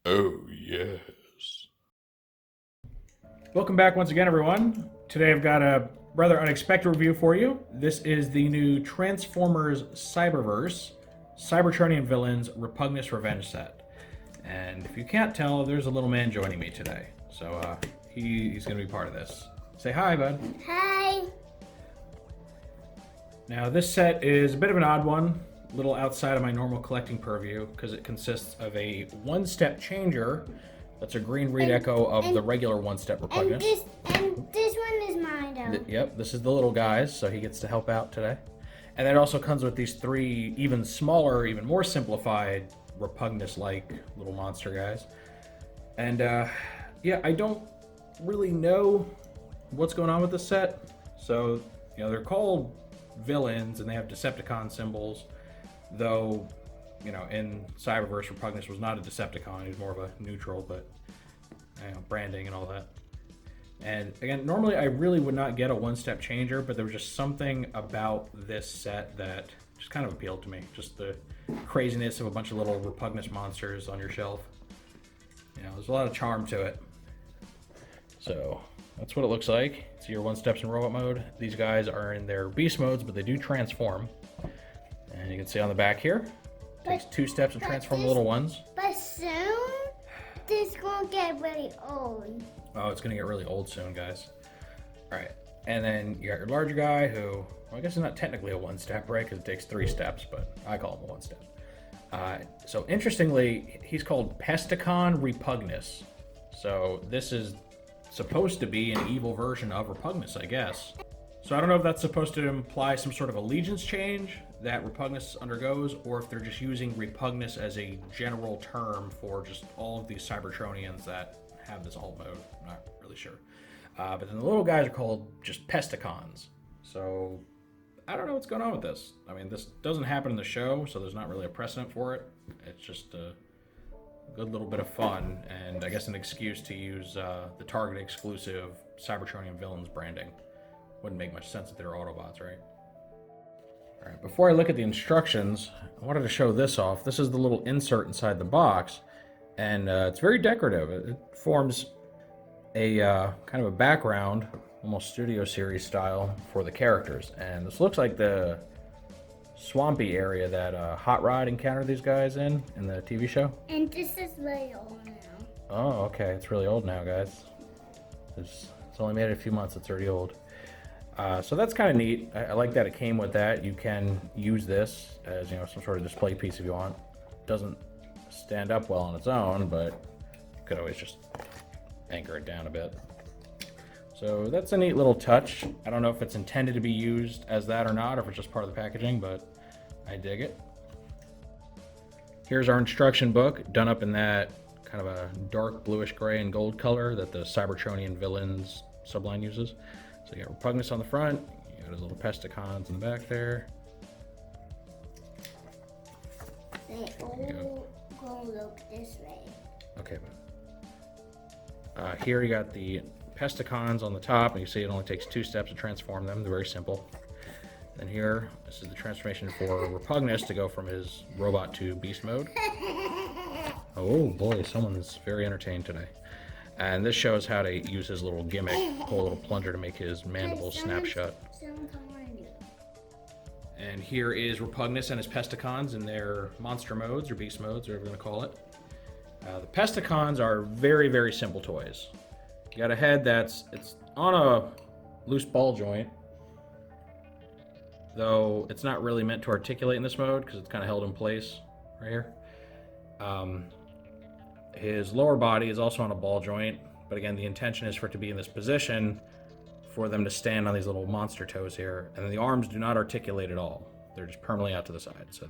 Oh, yes. Welcome back once again, everyone. Today I've got a rather unexpected review for you. This is the new Transformers Cyberverse Cybertronian Villains Repugnus Revenge set. And if you can't tell, there's a little man joining me today. So he's going to be part of this. Say hi, bud. Hi. Now, this set is a bit of an odd one, a little outside of my normal collecting purview, because it consists of a one-step changer that's a green read echo of the regular one-step Repugnus. And this one is mine, though. Yep, this is the little guys, so he gets to help out today. And then it also comes with these three even smaller, even more simplified, Repugnus-like little monster guys. And yeah, I don't really know what's going on with this set. So, you know, they're called villains and they have Decepticon symbols, though, you know, in Cyberverse, Repugnus was not a Decepticon. He was more of a neutral, but, you know, branding and all that. And again, normally I really would not get a one-step changer, but there was just something about this set that just kind of appealed to me. Just the craziness of a bunch of little Repugnus monsters on your shelf. You know, there's a lot of charm to it. So that's what it looks like. It's your one steps in robot mode. These guys are in their beast modes, but they do transform. And you can see on the back here, it takes 2 steps to transform the little ones. But soon, this gonna get really old. Oh, it's gonna get really old soon, guys. All right, and then you got your larger guy who, well, I guess it's not technically a one-step, right? Because it takes 3 steps, but I call him a one-step. So interestingly, he's called Pesticon Repugnus. So this is supposed to be an evil version of Repugnus, I guess. So I don't know if that's supposed to imply some sort of allegiance change that Repugnus undergoes, or if they're just using Repugnus as a general term for just all of these Cybertronians that have this alt mode. I'm not really sure. But then the little guys are called just Pesticons. So I don't know what's going on with this. I mean, this doesn't happen in the show, so there's not really a precedent for it. It's just a good little bit of fun, and I guess an excuse to use the Target exclusive Cybertronian villains branding. Wouldn't make much sense if they're Autobots, right? All right, before I look at the instructions, I wanted to show this off. This is the little insert inside the box, and it's very decorative. It forms a kind of a background, almost studio series style, for the characters. And this looks like the swampy area that Hot Rod encountered these guys in the TV show. And this is really old now. Oh, okay. It's really old now, guys. It's only made it a few months. It's already old. So that's kind of neat. I like that it came with that. You can use this as, you know, some sort of display piece if you want. Doesn't stand up well on its own, but you could always just anchor it down a bit. So that's a neat little touch. I don't know if it's intended to be used as that or not, or if it's just part of the packaging, but I dig it. Here's our instruction book, done up in that kind of a dark bluish gray and gold color that the Cybertronian villains subline uses. So you got Repugnus on the front, you got his little Pesticons in the back there. They all gonna look this way. Okay, here you got the Pesticons on the top, and you see it only takes 2 steps to transform them. They're very simple. And here, this is the transformation for Repugnus to go from his robot to beast mode. Oh boy, someone's very entertained today. And this shows how to use his little gimmick, pull a little plunger to make his mandible snap shut. And here is Repugnus and his Pesticons in their monster modes, or beast modes, whatever you're going to call it. The Pesticons are very, very simple toys. You got a head it's on a loose ball joint, though it's not really meant to articulate in this mode because it's kind of held in place right here. His lower body is also on a ball joint, but again, the intention is for it to be in this position for them to stand on these little monster toes here, and then the arms do not articulate at all. They're just permanently out to the side, so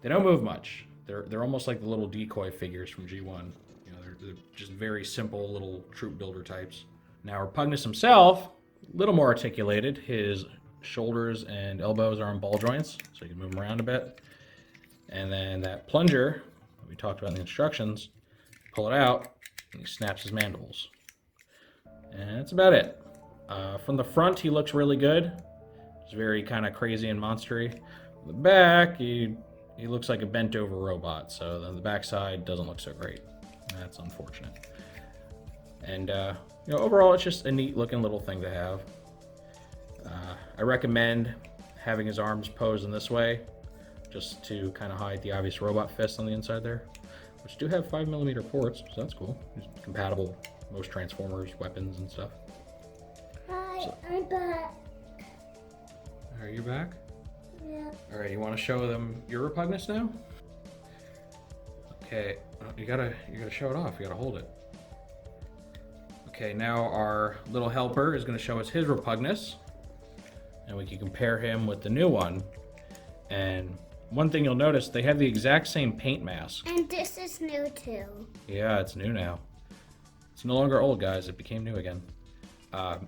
they don't move much. They're almost like the little decoy figures from G1. You know, they're just very simple little troop builder types. Now, Repugnus himself, a little more articulated. His shoulders and elbows are on ball joints, so you can move them around a bit. And then that plunger that we talked about in the instructions, pull it out, and he snaps his mandibles. And that's about it. From the front, he looks really good. He's very kind of crazy and monstery. From the back, he looks like a bent-over robot, so then the backside doesn't look so great. That's unfortunate. And, overall, it's just a neat looking little thing to have. I recommend having his arms posed in this way, just to kind of hide the obvious robot fist on the inside there, which do have 5mm ports, so that's cool. It's compatible with most Transformers, weapons, and stuff. Hi, I'm back. Are you back? Yeah. All right, you want to show them your Repugnus now? Okay, you gotta show it off. You gotta hold it. Okay, now our little helper is gonna show us his Repugnus, and we can compare him with the new one. And one thing you'll notice, they have the exact same paint mask. And this is new too. Yeah, it's new now. It's no longer old, guys. It became new again. But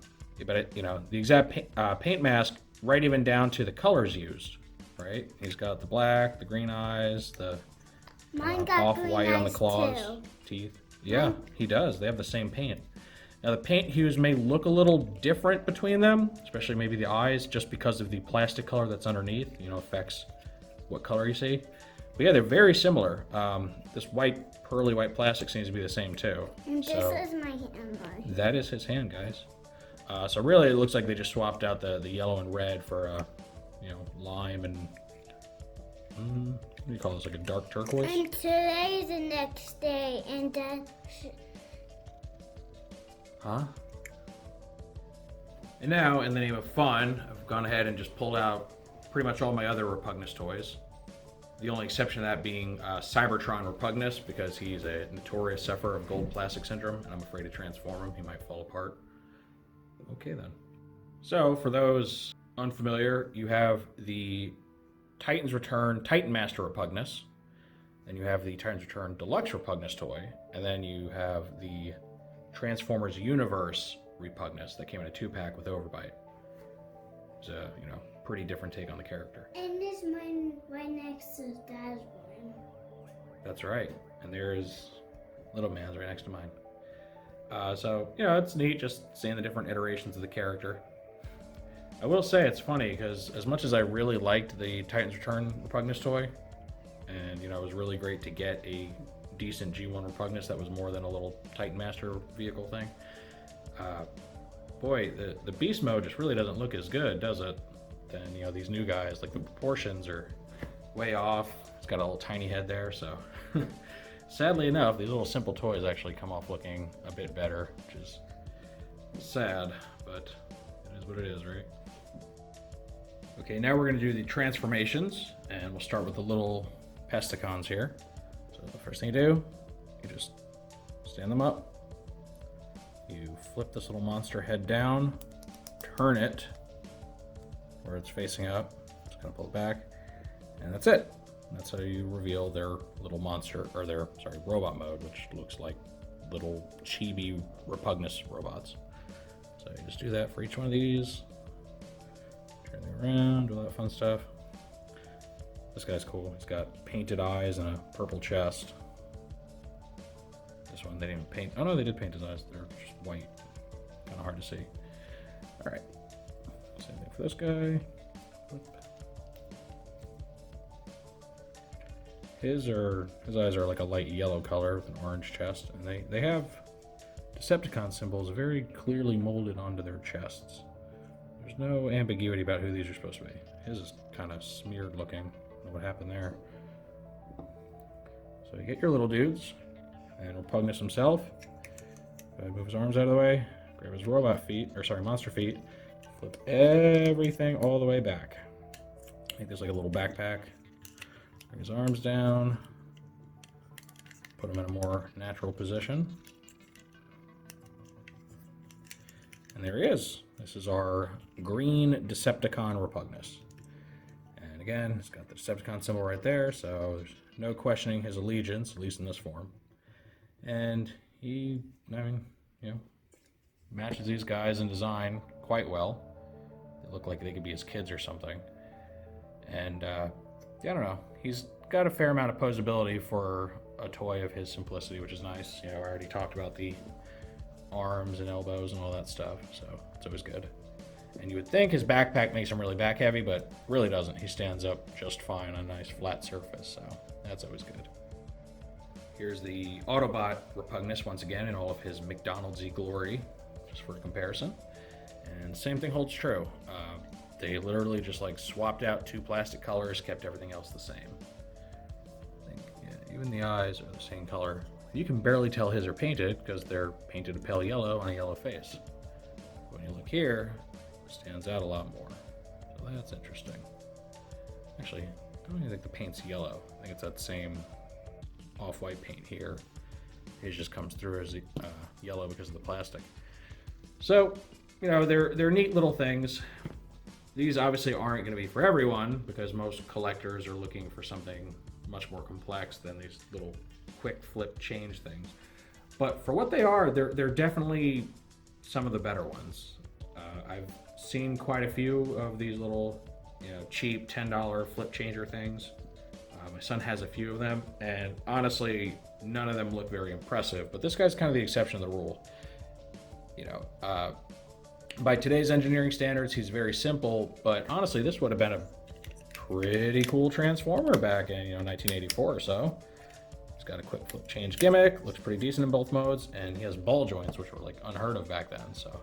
the exact paint mask, right even down to the colors used. Right? He's got the black, the green eyes, the Mine got off-white green on the eyes claws, too. teeth. Yeah, he does. They have the same paint. Now the paint hues may look a little different between them, especially maybe the eyes, just because of the plastic color that's underneath. Affects what color you see. But yeah, they're very similar. This pearly white plastic seems to be the same too. And this is my hand. That is his hand, guys. So really, it looks like they just swapped out the yellow and red for lime and what do you call this? Like a dark turquoise. And today's the next day, and then. Huh? And now, in the name of fun, I've gone ahead and just pulled out pretty much all my other Repugnus toys. The only exception to that being Cybertron Repugnus, because he's a notorious sufferer of gold plastic syndrome, and I'm afraid to transform him. He might fall apart. Okay, then. So, for those unfamiliar, you have the Titan's Return Titan Master Repugnus, then you have the Titan's Return Deluxe Repugnus toy, and then you have the Transformers Universe Repugnus that came in a 2-pack with Overbite. It's a, pretty different take on the character. And this mine right next to Dad's one. That's right. And there's Little Man's right next to mine. It's neat just seeing the different iterations of the character. I will say it's funny because as much as I really liked the Titan's Return Repugnus toy, and it was really great to get a decent G1 Repugnus that was more than a little Titan Master vehicle thing. The beast mode just really doesn't look as good, does it? Than these new guys. Like the proportions are way off. It's got a little tiny head there, so sadly enough, these little simple toys actually come off looking a bit better, which is sad, but it is what it is, right? Okay, now we're going to do the transformations, and we'll start with the little Pesticons here. So the first thing you do, you just stand them up. You flip this little monster head down, turn it where it's facing up, just kind of pull it back, and that's it. That's how you reveal their little monster, or their, robot mode, which looks like little chibi Repugnus robots. So you just do that for each one of these. Turn them around, do all that fun stuff. This guy's cool. He's got painted eyes and a purple chest. This one, they didn't paint. Oh no, they did paint his eyes. They're just white. Kind of hard to see. All right. Same thing for this guy. His eyes are like a light yellow color with an orange chest, and they have Decepticon symbols very clearly molded onto their chests. There's no ambiguity about who these are supposed to be. His is kind of smeared looking. I don't know what happened there. So you get your little dudes, and Repugnus himself. Move his arms out of the way, grab his monster feet, flip everything all the way back. Make this like a little backpack. Bring his arms down, put him in a more natural position. And there he is. This is our green Decepticon Repugnus. And again, it's got the Decepticon symbol right there, so there's no questioning his allegiance, at least in this form. And he, matches these guys in design quite well. They look like they could be his kids or something. And, I don't know. He's got a fair amount of posability for a toy of his simplicity, which is nice. I already talked about the arms and elbows and all that stuff, so it's always good. And you would think his backpack makes him really back heavy, but really doesn't. He stands up just fine on a nice flat surface, so that's always good. here's the Autobot Repugnus once again in all of his McDonald's-y glory, just for comparison. And same thing holds true. They literally just like swapped out 2 plastic colors, kept everything else the same. I think, yeah, even the eyes are the same color. You can barely tell his are painted because they're painted a pale yellow on a yellow face. When you look here, it stands out a lot more. So that's interesting. Actually, I don't even think the paint's yellow. I think it's that same off-white paint here. It just comes through as yellow because of the plastic. So, you know, they're neat little things. These obviously aren't going to be for everyone because most collectors are looking for something much more complex than these little quick flip change things. But for what they are, they're definitely some of the better ones. I've seen quite a few of these little, you know, cheap $10 flip changer things. My son has a few of them, and honestly, none of them look very impressive. But this guy's kind of the exception to the rule. You know, by today's engineering standards, he's very simple. But honestly, this would have been a pretty cool transformer back in 1984 or so. He's got a quick flip change gimmick, looks pretty decent in both modes, and he has ball joints, which were like unheard of back then. So,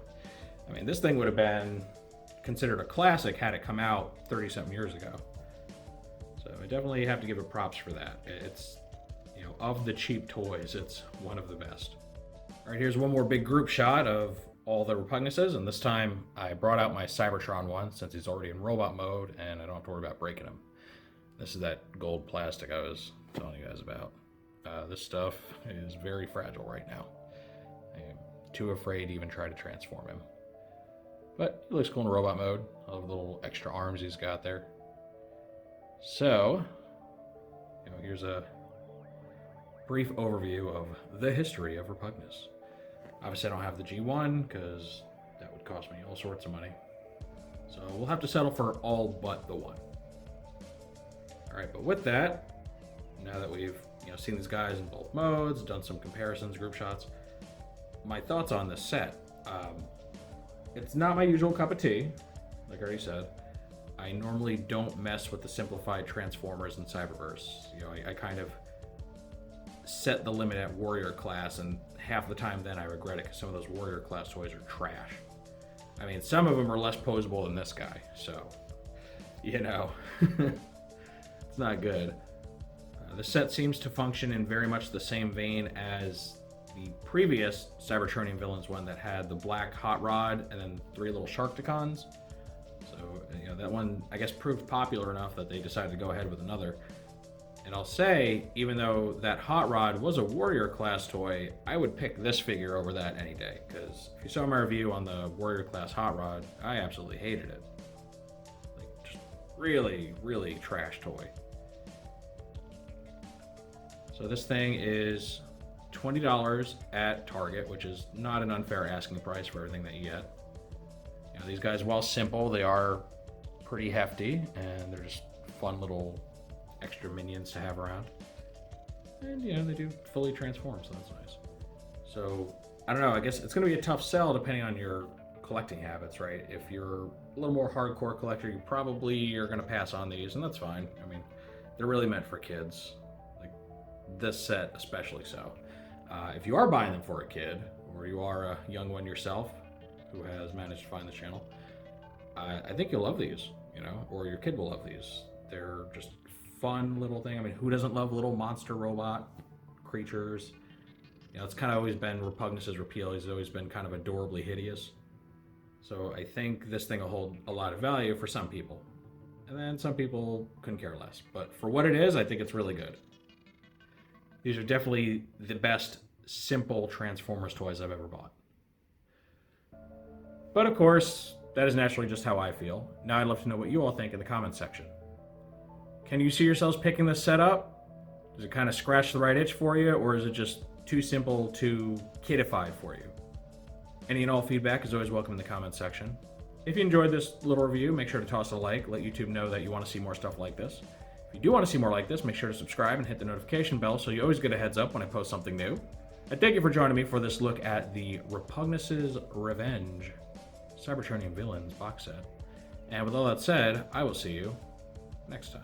I mean, this thing would have been considered a classic had it come out 30-something years ago. So I definitely have to give it props for that. It's, you know, of the cheap toys, it's one of the best. All right, here's one more big group shot of all the Repugnuses, and this time I brought out my Cybertron one since he's already in robot mode and I don't have to worry about breaking him. This is that gold plastic I was telling you guys about. This stuff is very fragile right now. I'm too afraid to even try to transform him. But he looks cool in robot mode. I love the little extra arms he's got there. So, you know, here's a brief overview of the history of Repugnus. Obviously I don't have the G1 because that would cost me all sorts of money. So we'll have to settle for all but the one. Alright, but with that, now that we've seen these guys in both modes, done some comparisons, group shots, my thoughts on this set. It's not my usual cup of tea, like I already said. I normally don't mess with the simplified Transformers in Cyberverse. You know, I kind of set the limit at Warrior class, and half the time then I regret it because some of those Warrior class toys are trash. I mean, some of them are less posable than this guy, so, you know, it's not good. The set seems to function in very much the same vein as the previous Cybertronian villains one that had the black hot rod and then 3 little Sharkticons. So, you know, that one, I guess, proved popular enough that they decided to go ahead with another. And I'll say, even though that hot rod was a Warrior class toy, I would pick this figure over that any day. Because if you saw my review on the Warrior class hot rod, I absolutely hated it. Like, just really, really trash toy. So this thing is $20 at Target, which is not an unfair asking price for everything that you get. You know, these guys, while simple, they are pretty hefty, and they're just fun little extra minions to have around. And, you know, they do fully transform, so that's nice. So, I don't know, I guess it's going to be a tough sell depending on your collecting habits, right? If you're a little more hardcore collector, you probably are going to pass on these, and that's fine. I mean, they're really meant for kids. This set especially so. If you are buying them for a kid, or you are a young one yourself who has managed to find the channel, I think you'll love these, you know, or your kid will love these. They're just fun little thing. I mean, who doesn't love little monster robot creatures? You know, it's kind of always been Repugnus's appeal. He's always been kind of adorably hideous. So I think this thing will hold a lot of value for some people. And then some people couldn't care less. But for what it is, I think it's really good. These are definitely the best simple Transformers toys I've ever bought. But of course, that is naturally just how I feel. Now I'd love to know what you all think in the comments section. Can you see yourselves picking this set up? Does it kind of scratch the right itch for you, or is it just too simple, too kidified for you? Any and all feedback is always welcome in the comments section. If you enjoyed this little review, make sure to toss a like, let YouTube know that you want to see more stuff like this. If you do want to see more like this, make sure to subscribe and hit the notification bell so you always get a heads up when I post something new. And thank you for joining me for this look at the Repugnus's Revenge Cybertronian Villains box set. And with all that said, I will see you next time.